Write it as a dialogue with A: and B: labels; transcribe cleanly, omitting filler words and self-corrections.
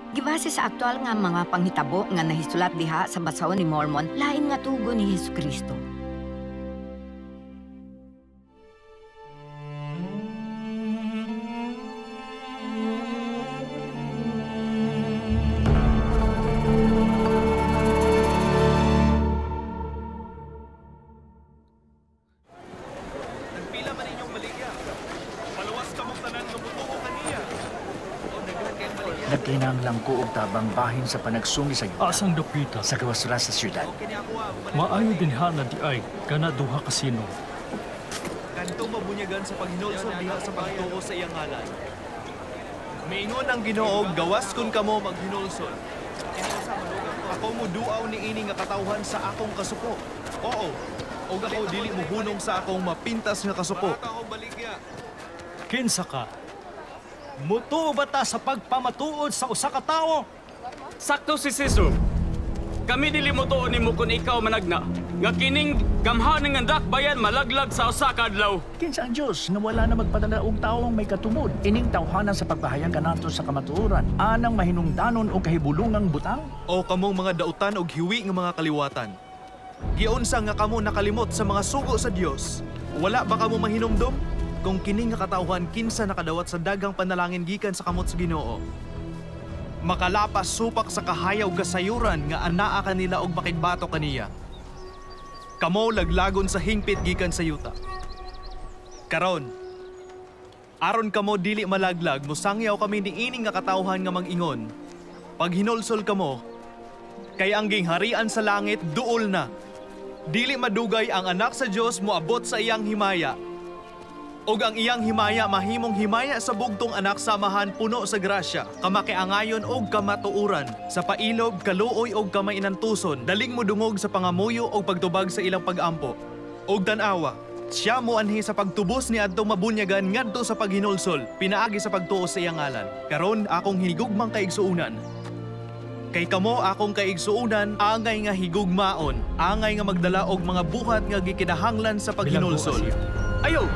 A: Gibase sa aktual nga mga panghitabo nga nahisulat diha sa basahon ni Mormon, lain nga tugo ni Hesukristo.
B: Nagkinahanglan ko og tabang bahin sa panagsumi sa yuta.
C: Asang dapita.
B: Sa gawas ra sa syudad.
C: Maayo din ha na di ay kana duha kasino.
D: Kanto mabunyagan sa paghinulsol diha sa pagtuo sa iyang ngalan. Miingon ang Ginoo, gawas kun kamo maghinulsol. Ako muduaw ni ini nga katawhan sa akong kasuko. Oo. Og ako dili mo hunong sa akong mapintas nga kasuko.
C: Kinsa ka? Mutuo ba ta sa pagpamatuod sa usa ka tawo?
E: Sakto si Sisu. Kami dili mo tuon nimo kung ikaw managna. Nga kining gamhaning nga dakbayan malaglag sa usa ka adlaw.
B: Kinsa ang Dios nga wala na magpadala og taong may katumod. Ining tawhanan sa pagpahayag kanato sa kamatuoran. Anang mahinungdanon o kahibulungang butang?
D: O kamong mga dautan og hiwi nga mga kaliwatan. Giunsa nga kamo nakalimot sa mga sugo sa Dios. Wala ba kamo mahinumdom? Kung kining nga katawhan kinsa nakadawat sa dagang panalangin gikan sa kamot sa Ginoo. Makalapas supak sa kahayaw kasayuran nga anaa kanila og makigbato kaniya. Kamo laglagon sa hingpit gikan sa yuta. Karon, aron kamo dili malaglag, musangyaw kami ni ining nga katawhan nga mag-ingon. Pag hinulsol kamo, kay ang gingharian sa langit duol na. Dili madugay ang anak sa Dios moabot sa iyang himaya. Og ang iyang himaya mahimong himaya sa bugtong anak samahan puno sa grasya, kamakiangayon og kamatuuran, sa pailob, kaluoy og kamainantuson, daling mo dungog sa pangamuyo og pagtubag sa ilang pag-ampo. Og tanawa, siya mo anhi sa pagtubos ni adtong mabunyagan ngadto sa paghinulsol, pinaagi sa pagtuo sa iyang ngalan. Karon akong hinigugmang kaigsuunan. Kay kamo akong kaigsuunan, angay nga higugmaon, angay nga magdala og mga buhat nga gikinahanglan sa paghinulsol.
E: Ayaw!